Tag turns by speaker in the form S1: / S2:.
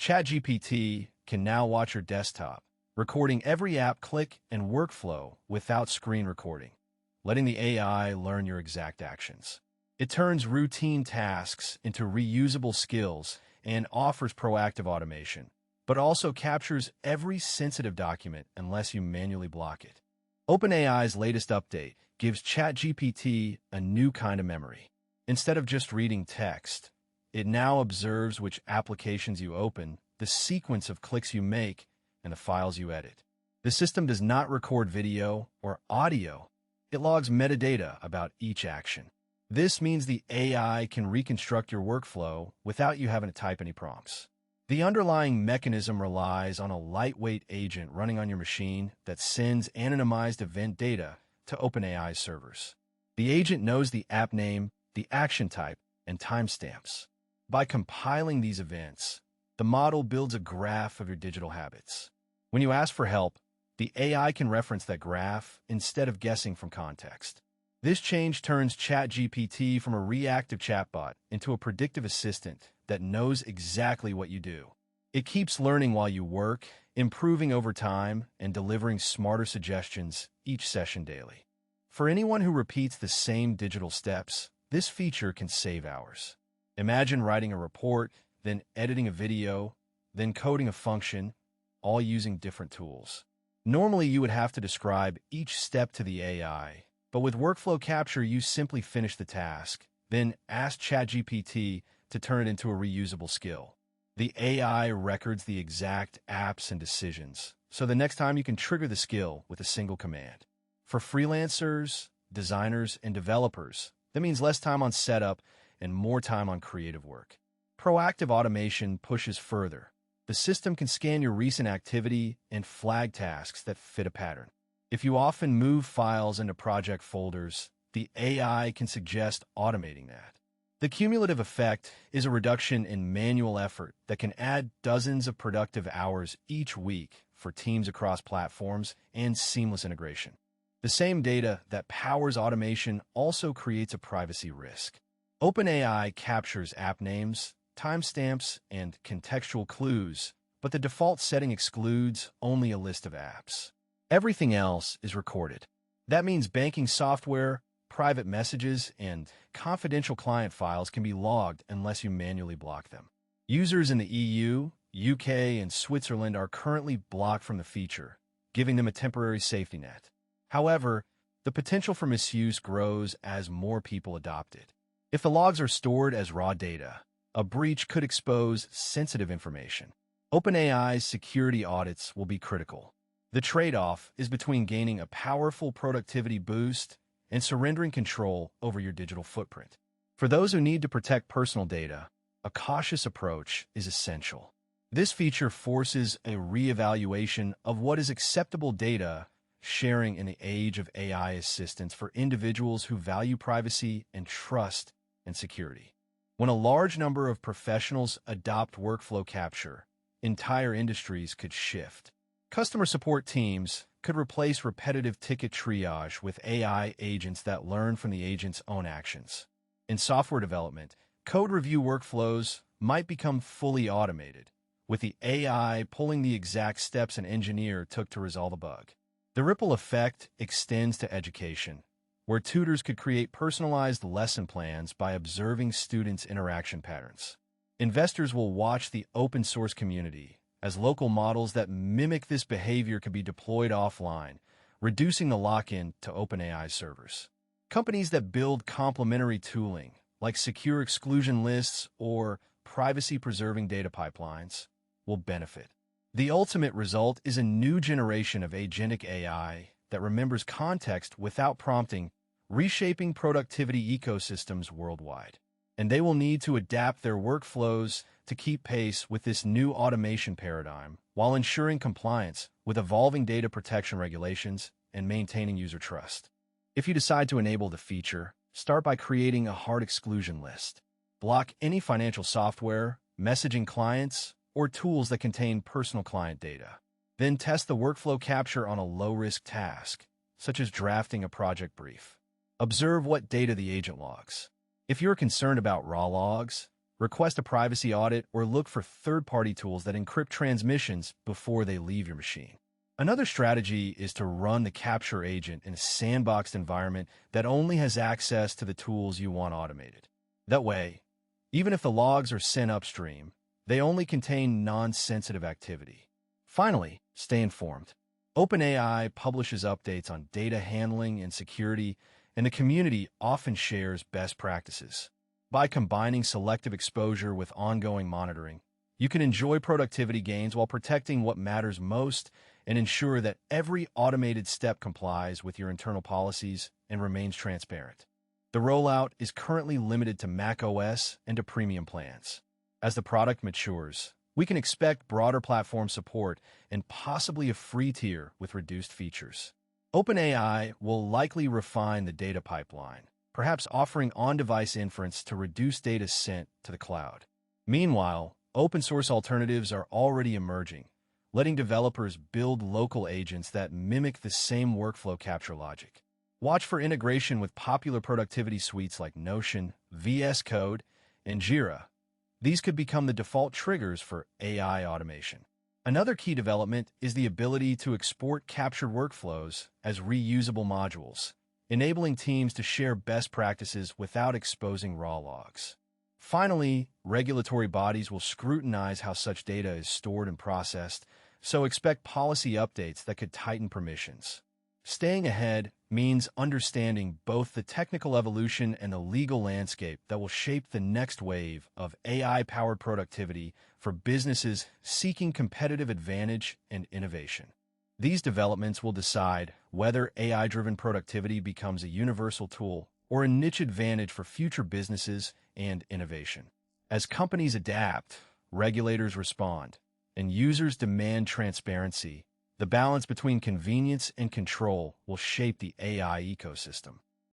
S1: ChatGPT can now watch your desktop, recording every app click and workflow without screen recording, letting the AI learn your exact actions. It turns routine tasks into reusable skills and offers proactive automation, but also captures every sensitive document unless you manually block it. OpenAI's latest update gives ChatGPT a new kind of memory. Instead of just reading text, it now observes which applications you open, the sequence of clicks you make, and the files you edit. The system does not record video or audio. It logs metadata about each action. This means the AI can reconstruct your workflow without you having to type any prompts. The underlying mechanism relies on a lightweight agent running on your machine that sends anonymized event data to OpenAI's servers. The agent knows the app name, the action type, and timestamps. By compiling these events, the model builds a graph of your digital habits. When you ask for help, the AI can reference that graph instead of guessing from context. This change turns ChatGPT from a reactive chatbot into a predictive assistant that knows exactly what you do. It keeps learning while you work, improving over time, and delivering smarter suggestions each session daily. For anyone who repeats the same digital steps, this feature can save hours. Imagine writing a report, then editing a video, then coding a function, all using different tools. Normally, you would have to describe each step to the AI, but with Workflow Capture, you simply finish the task, then ask ChatGPT to turn it into a reusable skill. The AI records the exact apps and decisions, so the next time you can trigger the skill with a single command. For freelancers, designers, and developers, that means less time on setup and more time on creative work. Proactive automation pushes further. The system can scan your recent activity and flag tasks that fit a pattern. If you often move files into project folders, the AI can suggest automating that. The cumulative effect is a reduction in manual effort that can add dozens of productive hours each week for teams across platforms and seamless integration. The same data that powers automation also creates a privacy risk. OpenAI captures app names, timestamps, and contextual clues, but the default setting excludes only a list of apps. Everything else is recorded. That means banking software, private messages, and confidential client files can be logged unless you manually block them. Users in the EU, UK, and Switzerland are currently blocked from the feature, giving them a temporary safety net. However, the potential for misuse grows as more people adopt it. If the logs are stored as raw data, a breach could expose sensitive information. OpenAI's security audits will be critical. The trade-off is between gaining a powerful productivity boost and surrendering control over your digital footprint. For those who need to protect personal data, a cautious approach is essential. This feature forces a reevaluation of what is acceptable data sharing in the age of AI assistance for individuals who value privacy and trust and security. When a large number of professionals adopt workflow capture, entire industries could shift. Customer support teams could replace repetitive ticket triage with AI agents that learn from the agent's own actions. In software development, code review workflows might become fully automated, with the AI pulling the exact steps an engineer took to resolve a bug. The ripple effect extends to education, where tutors could create personalized lesson plans by observing students' interaction patterns. Investors will watch the open source community as local models that mimic this behavior can be deployed offline, reducing the lock-in to OpenAI servers. Companies that build complementary tooling, like secure exclusion lists or privacy-preserving data pipelines, will benefit. The ultimate result is a new generation of agentic AI that remembers context without prompting, reshaping productivity ecosystems worldwide. And they will need to adapt their workflows to keep pace with this new automation paradigm while ensuring compliance with evolving data protection regulations and maintaining user trust. If you decide to enable the feature, start by creating a hard exclusion list. Block any financial software, messaging clients, or tools that contain personal client data. Then test the workflow capture on a low-risk task, such as drafting a project brief. Observe what data the agent logs. If you're concerned about raw logs, request a privacy audit, or look for third-party tools that encrypt transmissions before they leave your machine. Another strategy is to run the capture agent in a sandboxed environment that only has access to the tools you want automated. That way, even if the logs are sent upstream, they only contain non-sensitive activity. Finally, stay informed. OpenAI publishes updates on data handling and security, and the community often shares best practices. By combining selective exposure with ongoing monitoring, you can enjoy productivity gains while protecting what matters most and ensure that every automated step complies with your internal policies and remains transparent. The rollout is currently limited to macOS and to premium plans. As the product matures, we can expect broader platform support and possibly a free tier with reduced features. OpenAI will likely refine the data pipeline, perhaps offering on-device inference to reduce data sent to the cloud. Meanwhile, open-source alternatives are already emerging, letting developers build local agents that mimic the same workflow capture logic. Watch for integration with popular productivity suites like Notion, VS Code, and Jira. These could become the default triggers for AI automation. Another key development is the ability to export captured workflows as reusable modules, enabling teams to share best practices without exposing raw logs. Finally, regulatory bodies will scrutinize how such data is stored and processed, so expect policy updates that could tighten permissions. Staying ahead means understanding both the technical evolution and the legal landscape that will shape the next wave of AI-powered productivity for businesses seeking competitive advantage and innovation. These developments will decide whether AI-driven productivity becomes a universal tool or a niche advantage for future businesses and innovation. As companies adapt, regulators respond, and users demand transparency, the balance between convenience and control will shape the AI ecosystem.